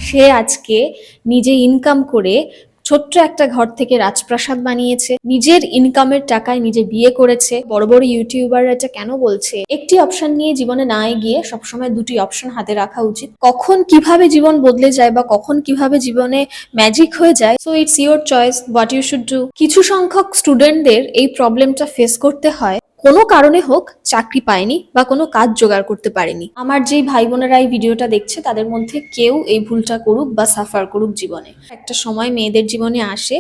সে আজকে নিজে ইনকাম করে ছোট্ট একটা ঘর থেকে রাজপ্রাসাদ বানিয়েছে, নিজের ইনকামের টাকায় নিজে বিয়ে করেছে। বড় বড় ইউটিউবাররা এটা কেন বলছে একটি অপশন নিয়ে জীবনে না এগিয়ে সবসময় দুটি অপশন হাতে রাখা উচিত? কখন কিভাবে জীবন বদলে যায় বা কখন কিভাবে জীবনে ম্যাজিক হয়ে যায়, so it's your choice what you should do. কিছু সংখ্যক স্টুডেন্টদের এই প্রবলেমটা ফেস করতে হয়, কোনো কারণে হোক চাকরি পায়নি বা কোনো কাজ জোগাড় করতে পারেনি। আমার যেই ভাই বোনেরা এই ভিডিওটা দেখছে তাদের মধ্যে কেউ এই ভুলটা করুক বা সাফার করুক জীবনে। একটা সময় মেয়েদের জীবনে আসে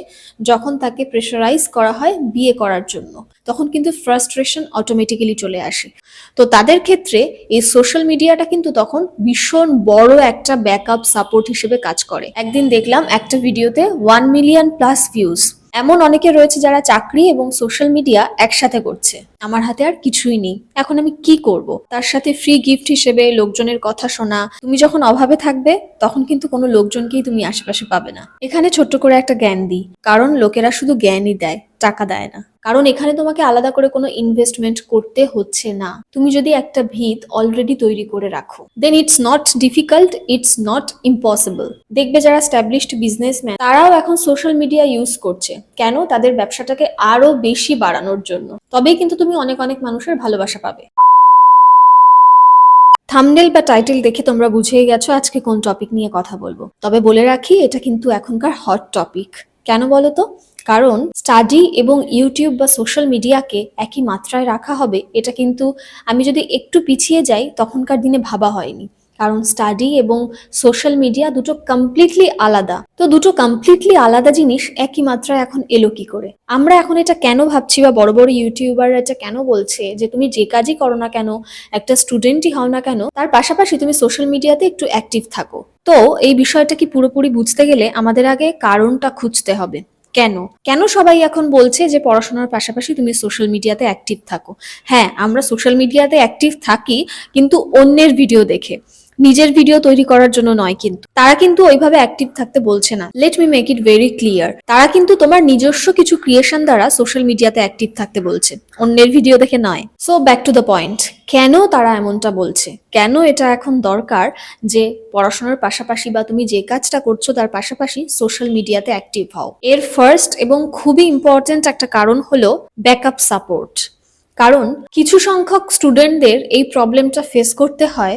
যখন তাকে প্রেশারাইজ করা হয় বিয়ে করার জন্য, তখন কিন্তু ফ্রাস্ট্রেশন অটোমেটিক্যালি চলে আসে। তো তাদের ক্ষেত্রে এই সোশ্যাল মিডিয়াটা কিন্তু তখন ভীষণ বড় একটা ব্যাকআপ সাপোর্ট হিসেবে কাজ করে। একদিন দেখলাম একটা ভিডিওতে 1 মিলিয়ন+ ভিউজ। এমন অনেকে রয়েছে যারা চাকরি এবং সোশ্যাল মিডিয়া একসাথে করছে। আমার হাতে আর কিছুই নেই, এখন আমি কি করব? তার সাথে ফ্রি গিফট হিসেবে লোকজনের কথা শোনা। তুমি যখন অভাবে থাকবে তখন কিন্তু কোনো লোকজনকেই তুমি আশেপাশে পাবে না। এখানে ছোট্ট করে একটা জ্ঞান দিই, কারণ লোকেরা শুধু জ্ঞানই দেয়, টাকা দেয় না। কারণ এখানে তোমাকে আলাদা করে কোনো ইনভেস্টমেন্ট করতে হচ্ছে না। তুমি যদি একটা ভিত অলরেডি তৈরি করে রাখো, then it's not difficult, it's not impossible. দেখবে যারা স্ট্যাবলিশড বিজনেসম্যান তারাও এখন সোশ্যাল মিডিয়া ইউজ করছে। কেন? তাদের ব্যবসাটাকে আরো বেশি বাড়ানোর জন্য। তবেই কিন্তু তুমি অনেক অনেক মানুষের ভালোবাসা পাবে। থাম্বনেল বা টাইটেল দেখে তোমরা বুঝেই গেছো আজকে কোন টপিক নিয়ে কথা বলবো। তবে বলে রাখি, এটা কিন্তু এখনকার হট টপিক। কেন বলো তো? কারণ স্টাডি এবং ইউটিউব বা সোশ্যাল মিডিয়াকে একই মাত্রায় রাখা হবে, এটা কিন্তু আমি যদি একটু পিছিয়ে যাই তখনকার দিনে ভাবা হয়নি। কারণ স্টাডি এবং সোশ্যাল মিডিয়া দুটো কমপ্লিটলি আলাদা। তো দুটো কমপ্লিটলি আলাদা জিনিস একই মাত্রায় এখন এলো কি করে? আমরা এখন এটা কেন ভাবছি বা বড় বড় ইউটিউবাররা এটা কেন বলছে যে তুমি যে কাজই করো না কেন, একটা স্টুডেন্টই হও না কেন, তার পাশাপাশি তুমি সোশ্যাল মিডিয়াতে একটু অ্যাক্টিভ থাকো। তো এই বিষয়টা কি পুরোপুরি বুঝতে গেলে আমাদের আগে কারণটা খুঁজতে হবে। কেন কেন সবাই এখন বলছে যে পড়াশোনার পাশাপাশি তুমি সোশ্যাল মিডিয়াতে অ্যাক্টিভ থাকো? হ্যাঁ, আমরা সোশ্যাল মিডিয়াতে অ্যাক্টিভ থাকি, কিন্তু অন্যের ভিডিও দেখে, নিজের ভিডিও তৈরি করার জন্য নয়। কিন্তু তারা কিন্তু ওইভাবে অ্যাক্টিভ থাকতে বলছে না। Let me make it very clear, তারা কিন্তু তোমার নিজস্ব কিছু ক্রিয়েশন দ্বারা সোশ্যাল মিডিয়াতে অ্যাক্টিভ থাকতে বলছে, অন্যের ভিডিও দেখে নয়। So back to the point, কেন তারা এমনটা বলছে, কেন এটা এখন দরকার যে পড়াশোনার পাশাপাশি বা তুমি যে কাজটা করছো তার পাশাপাশি সোশ্যাল মিডিয়াতে অ্যাক্টিভ হও। এর ফার্স্ট এবং খুবই ইম্পর্টেন্ট একটা কারণ হলো ব্যাকআপ সাপোর্ট। কারণ কিছু সংখ্যক স্টুডেন্টদের এই প্রবলেমটা ফেস করতে হয়,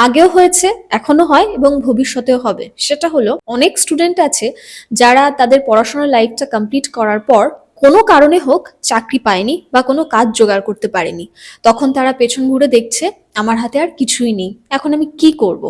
আগেও হয়েছে, এখনো হয় এবং ভবিষ্যতেও হবে। সেটা হলো, অনেক স্টুডেন্ট আছে যারা তাদের পড়াশোনার লাইফটা কমপ্লিট করার পর কোনো কারণে হোক চাকরি পায়নি বা কোনো কাজ জোগাড় করতে পারেনি। তখন তারা পেছন ঘুরে দেখছে আমার হাতে আর কিছুই নেই, এখন আমি কি করব?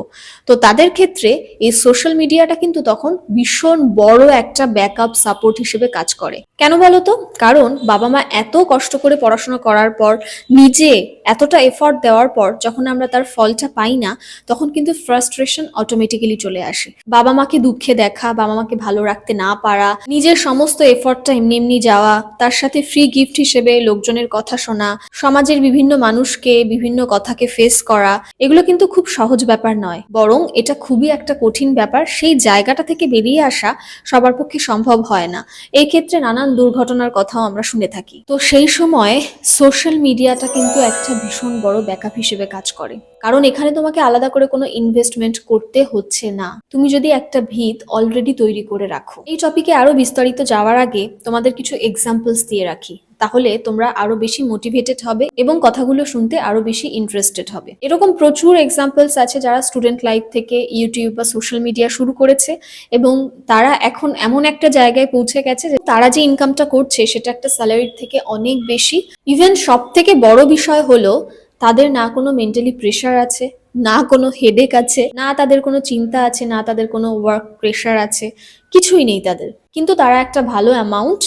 তো তাদের ক্ষেত্রে এই সোশ্যাল মিডিয়াটা কিন্তু তখন ভীষণ বড় একটা ব্যাকআপ সাপোর্ট হিসেবে কাজ করে। কেন বলো তো? কারণ বাবা মা এত কষ্ট করে পড়াশোনা করার পর, নিজে এতটা এফর্ট দেওয়ার পর যখন আমরা তার ফলটা পাই না, তখন কিন্তু ফ্রাস্ট্রেশন অটোমেটিক্যালি চলে আসে। বাবা মাকে দুঃখে দেখা, বাবা মাকে ভালো রাখতে না পারা, নিজের সমস্ত এফর্টটা এমনি এমনি যাওয়া, তার সাথে ফ্রি গিফট হিসেবে লোকজনের কথা শোনা, সমাজের বিভিন্ন মানুষকে বিভিন্ন কথাকে ফেস করা, এগুলো কিন্তু খুব সহজ ব্যাপার নয়, বরং এটা খুবই একটা কঠিন ব্যাপার। সেই জায়গাটা থেকে বেরিয়ে আসা সবার পক্ষে সম্ভব হয় না। এই ক্ষেত্রে নানান দুর্ঘটনার কথাও আমরা শুনে থাকি। তো সেই সময় সোশ্যাল মিডিয়াটা কিন্তু একটা ভীষণ বড় ব্যাকআপ হিসেবে কাজ করে। কারণ এখানে তোমাকে আলাদা করে কোনো ইনভেস্টমেন্ট করতে হচ্ছে না। তুমি যদি একটা ভিত অলরেডি তৈরি করে রাখো। এই টপিকে আরো বিস্তারিত যাওয়ার আগে তোমাদের কিছু এক্সাম্পলস দিয়ে রাখি, তাহলে তোমরা আরো বেশি মোটিভেটেড হবে এবং কথাগুলো শুনতে আরো বেশি ইন্টারেস্টেড হবে। এরকম প্রচুর এক্সাম্পলস আছে যারা স্টুডেন্ট লাইফ থেকে ইউটিউব বা সোশ্যাল মিডিয়া শুরু করেছে এবং তারা এখন এমন একটা জায়গায় পৌঁছে গেছে যে তারা যে ইনকামটা করছে সেটা একটা স্যালারির থেকে অনেক বেশি। ইভেন সব থেকে বড় বিষয় হলো, তাদের না কোনো মেন্টালি প্রেশার আছে, না কোনো হেডেক আছে, না তাদের কোনো চিন্তা আছে, না তাদের কোনো ওয়ার্ক প্রেশার আছে, কিছুই নেই তাদের, কিন্তু তারা একটা ভালো অ্যামাউন্ট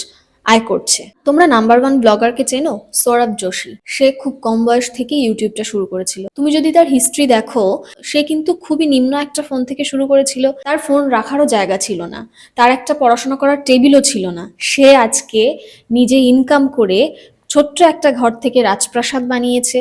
আয় করছে। তোমরা নাম্বার 1 ব্লগারকে চেনো? সৌরভ যোশী। সে খুব কম বয়স থেকে ইউটিউবটা শুরু করেছিল। তুমি যদি তার হিস্ট্রি দেখো, সে কিন্তু খুবই নিম্ন একটা ফোন থেকে শুরু করেছিল। তার ফোন রাখারও জায়গা ছিল না, তার একটা পড়াশোনা করার টেবিলও ছিল না। সে আজকে নিজে ইনকাম করে ছোট্ট একটা ঘর থেকে রাজপ্রাসাদ বানিয়েছে,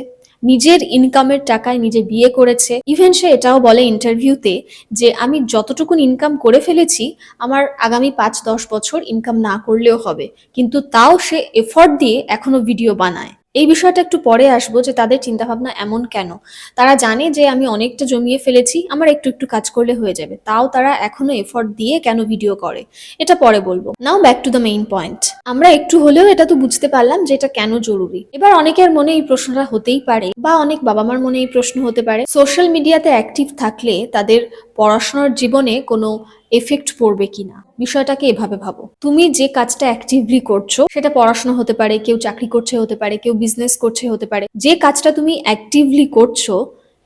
নিজের ইনকামের টাকায় নিজে বিয়ে করেছে। ইভেন সে এটাও বলে ইন্টারভিউতে যে আমি যতটুকুন ইনকাম করে ফেলেছি, আমার আগামী 5-10 বছর ইনকাম না করলেও হবে, কিন্তু তাও সে এফর্ট দিয়ে এখনো ভিডিও বানায়। এই বিষয়টা একটু পরে আসবো যে তাদের চিন্তাভাবনা এমন কেন। তারা জানে যে আমি অনেকটা জমিয়ে ফেলেছি, আমার একটু একটু কাজ করলে হয়ে যাবে, তাও তারা এখনো এফর্ট দিয়ে কেন ভিডিও করে, এটা পরে বলবো। Now back to the main point. আমরা একটু হলেও এটা তো বুঝতে পারলাম যে এটা কেন জরুরি। এবার অনেকের মনে এই প্রশ্নটা হতেই পারে, বা অনেক বাবা মার মনে এই প্রশ্ন হতে পারে, সোশ্যাল মিডিয়াতে অ্যাক্টিভ থাকলে তাদের পড়াশোনার জীবনে কোনো এফেক্ট পড়বে কিনা। বিষয়টাকে এভাবে ভাবো, তুমি যে কাজটা অ্যাক্টিভলি করছো সেটা পড়াশোনা হতে পারে, কেউ চাকরি করছে হতে পারে, কেউ বিজনেস করছে হতে পারে, যে কাজটা তুমি অ্যাক্টিভলি করছো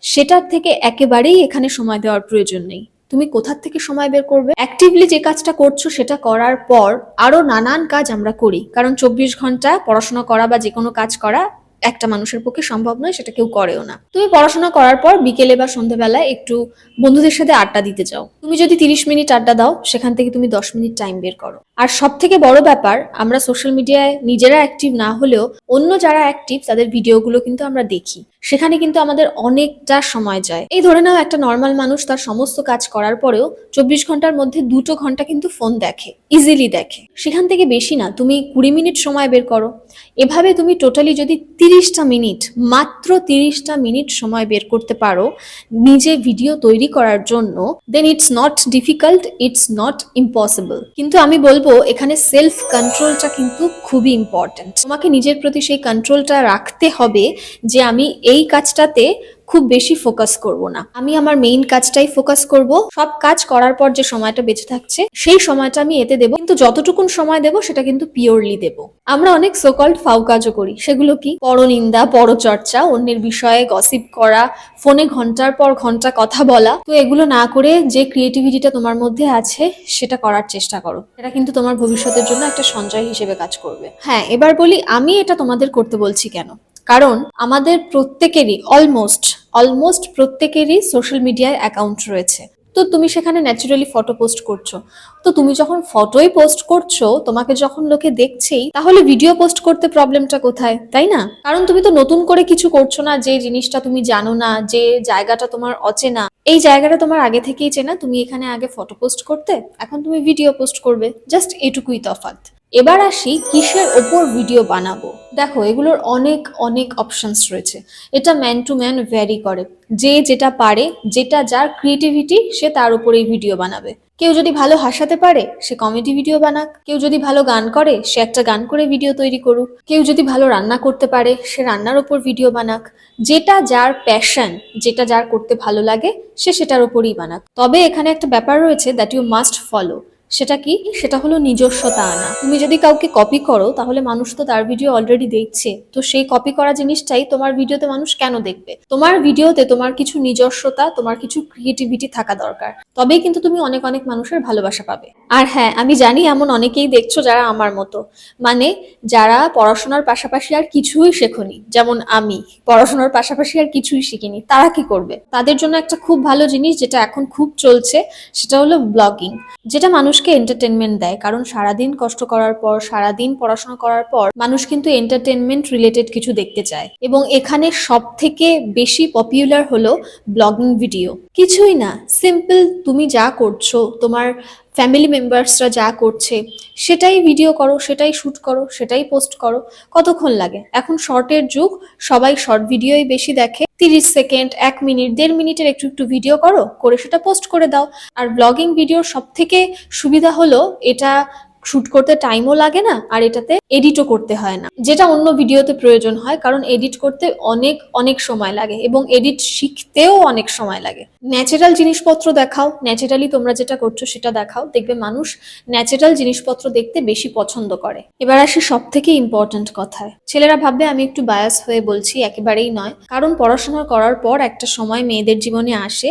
সেটার থেকে একেবারেই এখানে সময় দেওয়ার প্রয়োজন নেই। তুমি কোথার থেকে সময় বের করবে? অ্যাক্টিভলি যে কাজটা করছো সেটা করার পর আরো নানান কাজ আমরা করি, কারণ 24 ঘন্টা পড়াশোনা করা বা যে কোনো কাজ করা একটা মানুষের পক্ষে সম্ভব নয়, সেটা কেউ করেও না। তুমি পড়াশোনা করার পর বিকেলে বা সন্ধ্যেবেলায় একটু বন্ধুদের সাথে আড্ডা দিতে যাও। তুমি যদি 30 মিনিট আড্ডা দাও, সেখান থেকে তুমি 10 মিনিট টাইম বের করো। আর সব থেকে বড় ব্যাপার, আমরা সোশ্যাল মিডিয়ায় নিজেরা অ্যাক্টিভ না হলেও অন্য যারা অ্যাক্টিভ তাদের ভিডিওগুলো কিন্তু আমরা দেখি, সেখানে কিন্তু আমাদের অনেকটা সময় যায়। এই ধরে নাও একটা নর্মাল মানুষ তার সমস্ত কাজ করার পরেও 24 ঘন্টার মধ্যে 2 ঘন্টা কিন্তু ফোন দেখে, ইজিলি দেখে। সেখান থেকে বেশি না, তুমি 20 মিনিট সময় বের করো। এভাবে তুমি টোটালি যদি 30টা মিনিট, মাত্র 30টা মিনিট সময় বের করতে পারো নিজে ভিডিও তৈরি করার জন্য, then it's not difficult, it's not impossible. কিন্তু আমি বলবো এখানে সেলফ কন্ট্রোলটা কিন্তু খুবই ইম্পর্টেন্ট। তোমাকে নিজের প্রতি সেই কন্ট্রোলটা রাখতে হবে যে আমি এই কাজটাতে খুব বেশি ফোকাস করব না, আমি আমার মেইন কাজটাই ফোকাস করব। সব কাজ করার পর যে সময়টা বেঁচে থাকছে সেই সময়টা আমি এতে দেবো, কিন্তু যতটুকুন সময় দেবো সেটা কিন্তু পিওরলি দেবো। আমরা অনেক সোকল্ড ফাউ কাজও করি, সেগুলো কি? পরনিন্দা, পরচর্চা, অন্যের বিষয়ে গসিপ করা, ফোনে ঘন্টার পর ঘন্টা কথা বলা। তো এগুলো না করে যে ক্রিয়েটিভিটিটা তোমার মধ্যে আছে সেটা করার চেষ্টা করো, এটা কিন্তু তোমার ভবিষ্যতের জন্য একটা সঞ্চয় হিসেবে কাজ করবে। হ্যাঁ, এবার বলি আমি এটা তোমাদের করতে বলছি কেন। কারণ আমাদের প্রত্যেকেরই অলমোস্ট প্রত্যেকেরই সোশ্যাল মিডিয়ায় অ্যাকাউন্ট রয়েছে। তো তুমি সেখানে ন্যাচারালি ফটো পোস্ট করছো। তো তুমি যখন ফটোই পোস্ট করছো, তোমাকে যখন লোকে দেখছেই, তাহলে ভিডিও পোস্ট করতে প্রবলেমটা কোথায়, তাই না? কারণ তুমি তো নতুন করে কিছু করছো না, যে জিনিসটা তুমি জানো না, যে জায়গাটা তোমার অচেনা, এই জায়গাটা তোমার আগে থেকেই চেনা। তুমি এখানে আগে ফটো পোস্ট করতে, এখন তুমি ভিডিও পোস্ট করবে, জাস্ট এটুকুই তফাৎ। এবার আসি কিসের ওপর ভিডিও বানাবো। দেখো, এগুলোর অনেক অনেক অপশনস রয়েছে, এটা ম্যান টু ম্যান ভ্যারি করে। যে যেটা পারে, যেটা যার ক্রিয়েটিভিটি, সে তার উপরেই ভিডিও বানাবে। কেউ যদি ভালো হাসাতে পারে, সে কমেডি ভিডিও বানাক। কেউ যদি ভালো গান করে, সে একটা গান করে ভিডিও তৈরি করুক। কেউ যদি ভালো রান্না করতে পারে, সে রান্নার ওপর ভিডিও বানাক। যেটা যার প্যাশন, যেটা যার করতে ভালো লাগে, সে সেটার ওপরই বানাক। তবে এখানে একটা ব্যাপার রয়েছে দ্যাট ইউ মাস্ট ফলো। সেটা কি? সেটা হলো নিজস্বতা আনা। তুমি যদি কাউকে কপি করো, তাহলে মানুষ তো তার ভিডিও অলরেডি দেখছে, তো সেই কপি করা জিনিসটাই তোমার ভিডিওতে মানুষ কেন দেখবে? তোমার ভিডিওতে তোমার কিছু নিজস্বতা, তোমার কিছু ক্রিয়েটিভিটি থাকা দরকার, তবেই কিন্তু তুমি অনেক অনেক মানুষের ভালোবাসা পাবে। আর হ্যাঁ, আমি জানি এমন অনেকেই দেখছো যারা আমার মতো, মানে যারা পড়াশোনার পাশাপাশি আর কিছুই শেখনি, যেমন আমি পড়াশোনার পাশাপাশি আর কিছুই শিখিনি। তারা কি করবে? তাদের জন্য একটা খুব ভালো জিনিস যেটা এখন খুব চলছে, সেটা হলো ব্লগিং, যেটা মানুষকে এন্টারটেনমেন্ট দেয়। কারণ সারাদিন কষ্ট করার পর, সারাদিন পড়াশোনা করার পর মানুষ কিন্তু এন্টারটেনমেন্ট রিলেটেড কিছু দেখতে চায়, এবং এখানে সব থেকে বেশি পপুলার হলো ব্লগিং ভিডিও। কিছুই না, সিম্পল তুমি যা করছো, তোমার ফ্যামিলি মেম্বার্সরা যা করছে সেটাই ভিডিও করো, সেটাই শুট করো, সেটাই পোস্ট করো। কতক্ষণ লাগে? এখন শর্টের যুগ, সবাই শর্ট ভিডিওই বেশি দেখে। 30 সেকেন্ড, 1 মিনিট, 1.5 মিনিটের একটু একটু ভিডিও করো, করে সেটা পোস্ট করে দাও। আর ব্লগিং ভিডিওর সব থেকে সুবিধা হলো এটা শুট করতে টাইমও লাগে না, আর এটাতে এডিটও করতে হয় না, যেটা অন্য ভিডিওতে প্রয়োজন হয়। কারণ এডিট করতে অনেক অনেক সময় লাগে, এবং এডিট শিখতেও অনেক সময় লাগে। ন্যাচারাল জিনিসপত্র দেখাও, ন্যাচারালি তোমরা যেটা করছো সেটা দেখাও, দেখবে মানুষ ন্যাচারাল জিনিসপত্র দেখতে বেশি পছন্দ করে। এবার আসি সব থেকে ইম্পর্ট্যান্ট কথায়। ছেলেরা ভাববে আমি একটু বায়াস হয়ে বলছি, একেবারেই নয়। কারণ পড়াশোনা করার পর একটা সময় মেয়েদের জীবনে আসে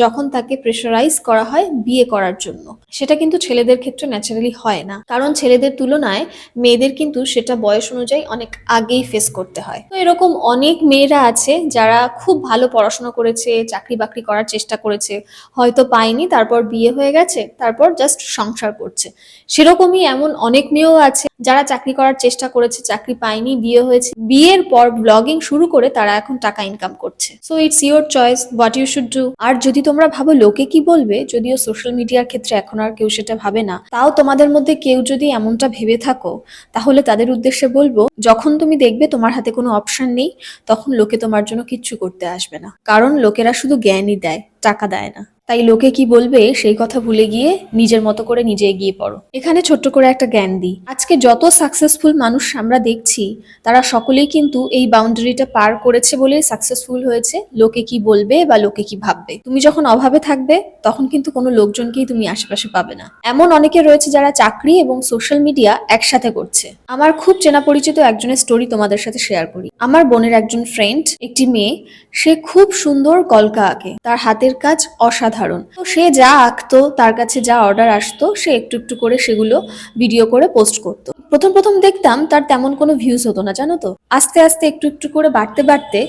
যখন তাকে প্রেশারাইজ করা হয় বিয়ে করার জন্য। সেটা কিন্তু ছেলেদের ক্ষেত্রে ন্যাচারালি হয় না, কারণ ছেলেদের তুলনায় মেয়েদের কিন্তু সেটা বয়স অনুযায়ী অনেক আগেই ফেস করতে হয়। তো এরকম অনেক মেয়েরা আছে যারা খুব ভালো পড়াশোনা করেছে, চাকরি বাকরি করার চেষ্টা করেছে, হয়তো পায়নি, তারপর বিয়ে হয়ে গেছে, তারপর জাস্ট সংসার করছে। সেরকমই এমন অনেক মেয়েও আছে যারা চাকরি করার চেষ্টা করেছে, চাকরি পায়নি, বিয়ে হয়েছে, বিয়ের পর ব্লগিং শুরু করে তারা এখন টাকা ইনকাম করছে। So it's your choice what you should do. আর যদি তোমরা ভাবো লোকে কি বলবে, যদিও সোশ্যাল মিডিয়ার ক্ষেত্রে এখন আর কেউ সেটা ভাবে না, তাও তোমাদের মধ্যে কেউ যদি এমনটা ভেবে থাকো, তাহলে তাদের উদ্দেশ্যে বলবো, যখন তুমি দেখবে তোমার হাতে কোনো অপশন নেই, তখন লোকে তোমার জন্য কিচ্ছু করতে আসবে না। কারণ লোকেরা শুধু জ্ঞানই দেয়, টাকা দেয় না। তাই লোকে কি বলবে সেই কথা ভুলে গিয়ে নিজের মতো করে নিজে এগিয়ে পড়ো। এখানে ছোট্ট করে একটা জ্ঞান দিই, আজকে যত সাকসেসফুল মানুষ আমরা দেখছি, তারা সকলেই কিন্তু এই বাউন্ডারিটা পার করেছে বলেই সাকসেসফুল হয়েছে। লোকে কি বলবে বা লোকে কি ভাববে, তুমি যখন অভাবে থাকবে তখন কিন্তু কোনো লোকজনকেই তুমি আশেপাশে পাবে না। এমন অনেকে রয়েছে যারা চাকরি এবং সোশ্যাল মিডিয়া একসাথে করছে। আমার খুব চেনা পরিচিত একজনের স্টোরি তোমাদের সাথে শেয়ার করি। আমার বোনের একজন ফ্রেন্ড, একটি মেয়ে, সে খুব সুন্দর কলকা আঁকে, তার হাতের কাজ অসাধারণ। তো সে যা আঁকতো, তার কাছে যা অর্ডার আসতো, সে একটু একটু করে সেগুলো ভিডিও করে পোস্ট করতো। প্রথম প্রথম দেখতাম তার তেমন কোনো ভিউজ হতো না, জানো তো। আস্তে আস্তে একটু একটু করে বাড়তে বাড়তে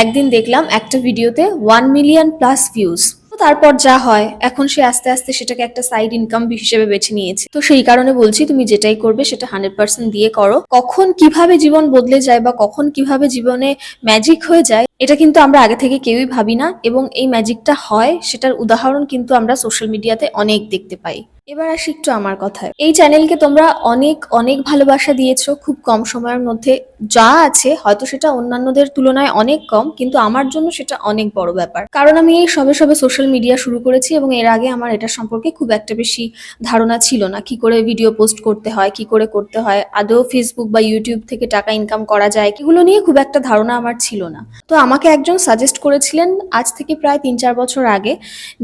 একদিন দেখলাম একটা ভিডিওতে 1 মিলিয়ন+ ভিউজ। তারপর যা হয়, এখন সে আস্তে আস্তে সেটাকে একটা সাইড ইনকাম হিসেবে বেছে নিয়েছে। তো সেই কারণে বলছি, তুমি যেটাই করবে সেটা 100% দিয়ে করো। কখন কিভাবে জীবন বদলে যায় বা কখন কিভাবে জীবনে ম্যাজিক হয়ে যায়, এটা কিন্তু আমরা আগে থেকে কেউই ভাবি না, এবং এই ম্যাজিকটা হয় সেটার উদাহরণ কিন্তু আমরা সোশ্যাল মিডিয়াতে অনেক দেখতে পাই। এবার আসি একটু আমার কথায়। এই চ্যানেলকে তোমরা অনেক অনেক ভালোবাসা দিয়েছো খুব কম সময়ের মধ্যে। যা আছে হয়তো সেটা অন্যান্যদের তুলনায় অনেক কম, কিন্তু আমার জন্য সেটা অনেক বড় ব্যাপার। কারণ আমি এই সবে সবে সোশ্যাল মিডিয়া শুরু করেছি, এবং এর আগে আমার এটা সম্পর্কে খুব একটা বেশি ধারণা ছিল না। কি করে ভিডিও পোস্ট করতে হয়, কি করে করতে হয়, আদৌ ফেসবুক বা ইউটিউব থেকে টাকা ইনকাম করা যায়, এগুলো নিয়ে খুব একটা ধারণা আমার ছিল না। তো আমাকে একজন সাজেস্ট করেছিলেন আজ থেকে প্রায় 3-4 বছর আগে,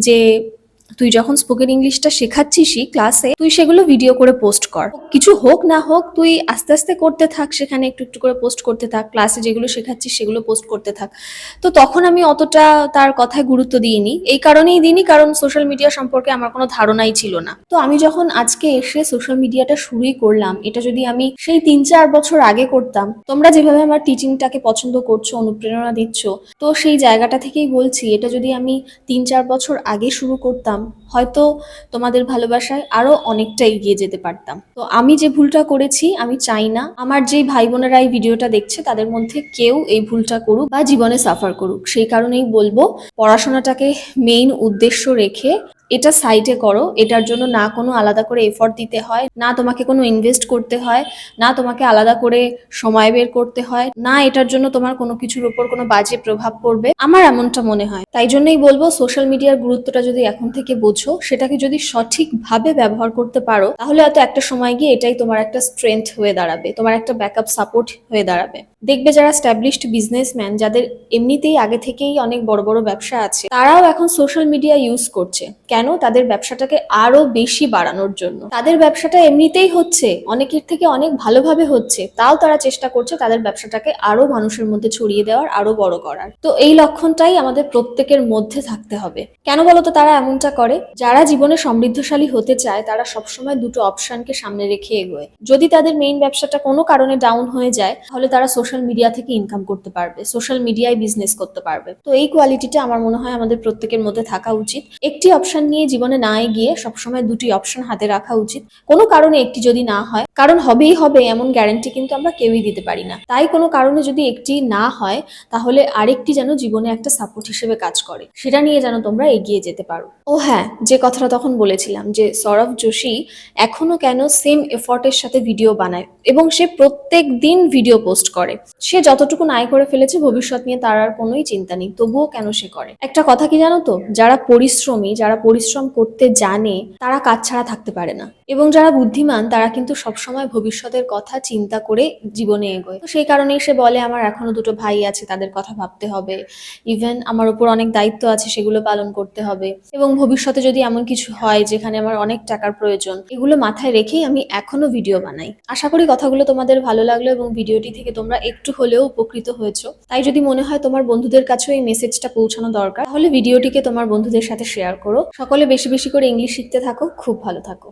যে তুই যখন স্পোকেন ইংলিশটা শেখাচ্ছিসই ক্লাসে, তুই সেগুলো ভিডিও করে পোস্ট কর। কিছু হোক না হোক, তুই আস্তে আস্তে করতে থাক, সেখানে একটু একটু করে পোস্ট করতে থাক, ক্লাসে যেগুলো শেখাচ্ছিস সেগুলো পোস্ট করতে থাক। তো তখন আমি অতটা তার কথায় গুরুত্ব দিইনি। এই কারণেই দিইনি কারণ সোশ্যাল মিডিয়া সম্পর্কে আমার কোনো ধারণাই ছিল না। তো আমি যখন আজকে এসে সোশ্যাল মিডিয়াটা শুরুই করলাম, এটা যদি আমি সেই 3-4 বছর আগে করতাম, তোমরা যেভাবে আমার টিচিংটাকে পছন্দ করছো, অনুপ্রেরণা দিচ্ছ, তো সেই জায়গাটা থেকেই বলছি, এটা যদি আমি 3-4 বছর আগে শুরু করতাম, হয়তো তোমাদের ভালোবাসায় আরো অনেকটা এগিয়ে যেতে পারতাম। তো আমি যে ভুলটা করেছি, আমি চাই না আমার যে ভাই বোনেরা এই ভিডিওটা দেখছে তাদের মধ্যে কেউ এই ভুলটা করুক বা জীবনে সাফার করুক। সেই কারণেই বলবো, পড়াশোনাটাকে মেইন উদ্দেশ্য রেখে এটা সাইডে করো। এটার জন্য না কোনো আলাদা করে এফর্ট দিতে হয়, না তোমাকে কোনো ইনভেস্ট করতে হয়, না তোমাকে আলাদা করে সময় বের করতে হয়, না এটার জন্য তোমার কোনো কিছুর উপর কোনো বাজে প্রভাব পড়বে। আমার এমনটা মনে হয়। তাই জন্যই বলবো, সোশ্যাল মিডিয়ার গুরুত্বটা যদি এখন থেকে বোঝো, সেটাকে যদি সঠিকভাবে ব্যবহার করতে পারো, তাহলে হয়তো একটা সময় গিয়ে এটাই তোমার একটা স্ট্রেংথ হয়ে দাঁড়াবে, তোমার একটা ব্যাকআপ সাপোর্ট হয়ে দাঁড়াবে। দেখবে যারা স্ট্যাবলিশড বিজনেসম্যান, যাদের এমনিতেই আগে থেকেই অনেক বড় বড় ব্যবসা আছে, তারাও এখন সোশ্যাল মিডিয়া ইউজ করছে। কেন? তাদের ব্যবসাটাকে আরো বেশি বাড়ানোর জন্য। তাদের ব্যবসাটা এমনিতেই হচ্ছে, অনেকের থেকে অনেক ভালোভাবে হচ্ছে, তাও তারা চেষ্টা করছে তাদের ব্যবসাটাকে আরো মানুষের মধ্যে ছড়িয়ে দেওয়ার, আরো বড় করার। তো এই লক্ষণটাই আমাদের প্রত্যেকের মধ্যে থাকতে হবে। কেন বলতো তারা এমনটা করে? যারা জীবনে সমৃদ্ধশালী হতে চায়, তারা সবসময় দুটো অপশনকে সামনে রেখে এগোয়। যদি তাদের মেইন ব্যবসাটা কোনো কারণে ডাউন হয়ে যায়, তাহলে তারা সোশ্যাল মিডিয়া থেকে ইনকাম করতে পারবে, সোশ্যাল মিডিয়ায় বিজনেস করতে পারবে। তো এই কোয়ালিটিটা আমার মনে হয় আমাদের প্রত্যেকের মধ্যে থাকা উচিত। একটি অপশন নিয়ে জীবনে না এগিয়ে সবসময় দুটি অপশন হাতে রাখা উচিত। কোনো কারণে একটি যদি না হয়, কারণ হবেই হবে এমন গ্যারান্টি কিন্তু আমরা কেউই দিতে পারি না, তাই কোনো কারণে যদি একটি না হয়, তাহলে আরেকটি যেন জীবনে একটা সাপোর্ট হিসেবে কাজ করে, সেটা নিয়ে যেন তোমরা এগিয়ে যেতে পারো। ও হ্যাঁ, যে কথাটা তখন বলেছিলাম যে সৌরভ যোশী এখনো কেন সেম এফর্টের সাথে ভিডিও বানায় এবং সে প্রত্যেক দিন ভিডিও পোস্ট করে। সে যতটুকু আয় করে ফেলেছে, ভবিষ্যৎ নিয়ে তার আর কোনোই চিন্তা নেই, তবুও কেন সে করে? একটা কথা কি জানো তো, যারা পরিশ্রমী, যারা পরিশ্রম করতে জানে, তারা কাজ ছাড়া থাকতে পারে না, এবং যারা বুদ্ধিমান তারা কিন্তু সবসময় ভবিষ্যতের কথা চিন্তা করে জীবনে এগোয়। তো সেই কারণেই সে বলে, আমার এখনো দুটো ভাই আছে, তাদের কথা ভাবতে হবে, ইভেন আমার উপর অনেক দায়িত্ব আছে, সেগুলো পালন করতে হবে, এবং ভবিষ্যতে যদি এমন কিছু হয় যেখানে আমার অনেক টাকার প্রয়োজন, এগুলো মাথায় রেখেই আমি এখনো ভিডিও বানাই। আশা করি কথাগুলো তোমাদের ভালো লাগলো এবং ভিডিওটি থেকে তোমরা একটু হলেও উপকৃত হয়েছো। তাই যদি মনে হয় তোমার বন্ধুদের কাছেও এই মেসেজটা পৌঁছানো দরকার, তাহলে ভিডিওটিকে তোমার বন্ধুদের সাথে শেয়ার করো। সকলে বেশি বেশি করে ইংলিশ শিখতে থাকো। খুব ভালো থাকো।